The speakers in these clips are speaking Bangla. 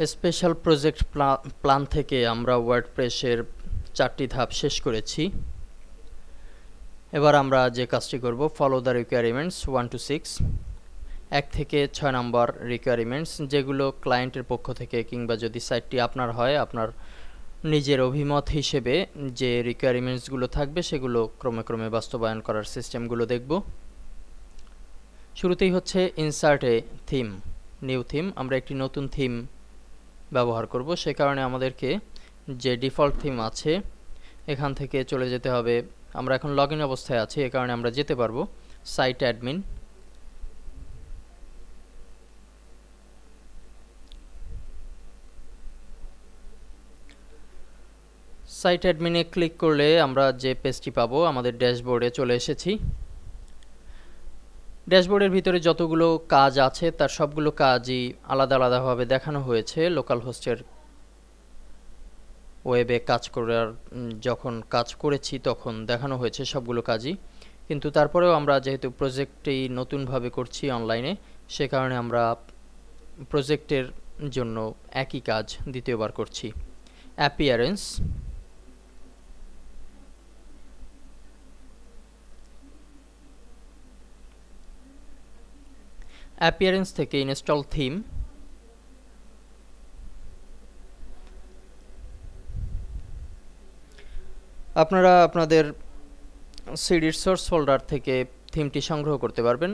স্পেশাল প্রজেক্ট প্ল্যান থেকে আমরা ওয়ার্ডপ্রেসের 4টি ধাপ শেষ করেছি। এবার আমরা যে কাজটি করব, ফলো দ্য রিকোয়ারমেন্টস 1 to 6, 1 থেকে 6 নম্বর রিকোয়ারমেন্টস, যেগুলো ক্লায়েন্টের পক্ষ থেকে কিংবা যদি সাইটটি আপনার হয় আপনার নিজের অভিমত হিসেবে যে রিকোয়ারমেন্টসগুলো থাকবে সেগুলো ক্রমে ক্রমে বাস্তবায়ন করার সিস্টেমগুলো দেখব। শুরুতেই হচ্ছে insert a theme, new theme. আমরা একটি নতুন থিম ব্যবহার করব, সে কারণে আমাদেরকে যে ডিফল্ট থিম আছে এখান থেকে চলে যেতে হবে। আমরা এখন লগ ইন অবস্থায় আছি, এ কারণে আমরা যেতে পারবো সাইট অ্যাডমিন। সাইট অ্যাডমিনে ক্লিক করলে আমরা যে পেজটি পাবো, আমাদের ড্যাশবোর্ডে চলে এসেছি। ড্যাশবোর্ডের ভিতরে যতগুলো কাজ আছে তার সবগুলো কাজই আলাদা আলাদাভাবে দেখানো হয়েছে। লোকাল হোস্টের ওয়েবে কাজ করার যখন কাজ করেছি তখন দেখানো হয়েছে সবগুলো কাজই, কিন্তু তারপরেও আমরা যেহেতু প্রজেক্টটি নতুনভাবে করছি অনলাইনে, সে কারণে আমরা প্রজেক্টের জন্য একই কাজ দ্বিতীয়বার করছি। অ্যাপিয়ারেন্স, অ্যাপিয়ারেন্স থেকে ইনস্টল থিম। আপনারা আপনাদের সিডির সোর্স ফোল্ডার থেকে থিমটি সংগ্রহ করতে পারবেন।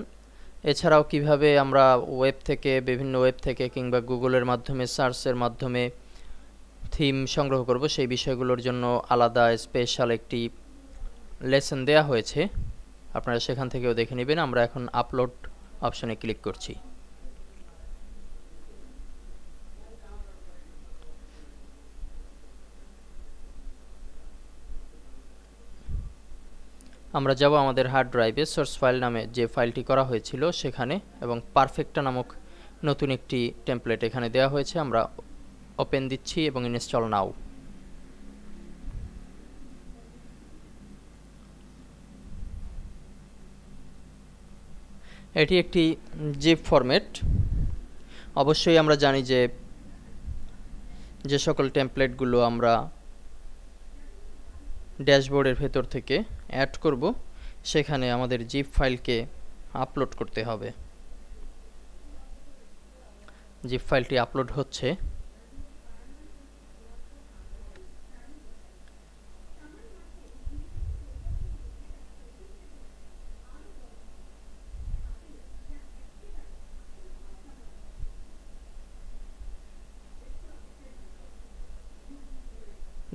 এছাড়াও কিভাবে আমরা ওয়েব থেকে, বিভিন্ন ওয়েব থেকে কিংবা গুগলের মাধ্যমে সার্চের মাধ্যমে থিম সংগ্রহ করব সেই বিষয়গুলোর জন্য আলাদা স্পেশাল একটি লেসন দেয়া হয়েছে, আপনারা সেখান থেকেও দেখে নেবেন। আমরা এখন আপলোড অপশনে ক্লিক করছি। আমরা যাব আমাদের হার্ড ড্রাইভে, সোর্স ফাইল নামে যে ফাইলটি করা হয়েছিল সেখানে, এবং পারফেক্টা নামক নতুন একটি টেমপ্লেট এখানে দেওয়া হয়েছে। আমরা ওপেন দিচ্ছি এবং ইনস্টল নাও। এটি একটি জিপ ফরম্যাট। অবশ্যই আমরা জানি যে সকল টেমপ্লেটগুলো আমরা ড্যাশবোর্ডের ভেতর থেকে অ্যাড করব সেখানে আমাদের জিপ ফাইলকে আপলোড করতে হবে। জিপ ফাইলটি আপলোড হচ্ছে।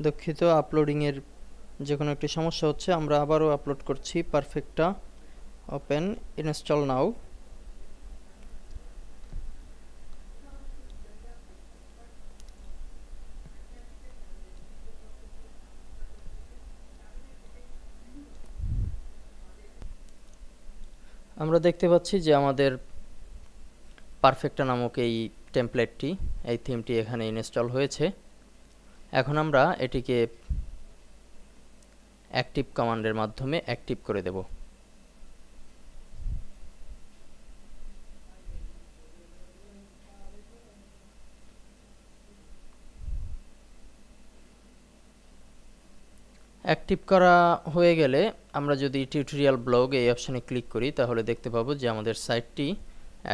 দুঃখিত, আপলোডিংয়ের যে কোনো একটি সমস্যা হচ্ছে। আমরা আবারও আপলোড করছি পারফেক্টা। ওপেন, ইনস্টল নাও। আমরা দেখতে পাচ্ছি যে আমাদের পারফেক্টা নামক এই টেমপ্লেটটি, এই থিমটি এখানে ইনস্টল হয়েছে। এখন আমরা এটিকে অ্যাক্টিভ কমান্ডের মাধ্যমে অ্যাক্টিভ করে দেব। অ্যাক্টিভ করা হয়ে গেলে আমরা যদি টিউটোরিয়াল ব্লগ এই অপশানে ক্লিক করি তাহলে দেখতে পাবো যে আমাদের সাইটটি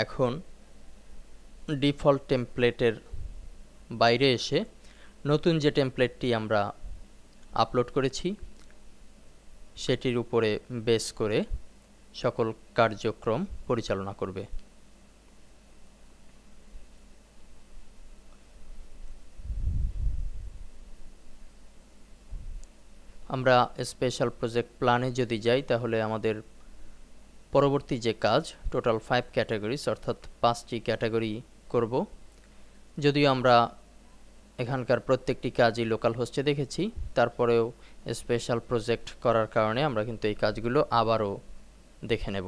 এখন ডিফল্ট টেমপ্লেটের বাইরে এসে নতুন যে টেমপ্লেটটি আমরা আপলোড করেছি সেটির উপরে বেস করে সকল কার্যক্রম পরিচালনা করবে। আমরা স্পেশাল প্রজেক্ট প্ল্যানে যদি যাই তাহলে আমাদের পরবর্তী যে কাজ, টোটাল 5 ক্যাটাগরিজ অর্থাৎ 5টি ক্যাটাগরি করব। যদিও আমরা এখানকার প্রত্যেকটি কাজই লোকাল হোস্টে দেখেছি, তারপরেও স্পেশাল প্রজেক্ট করার কারণে আমরা কিন্তু এই কাজগুলো আবারও দেখে নেব।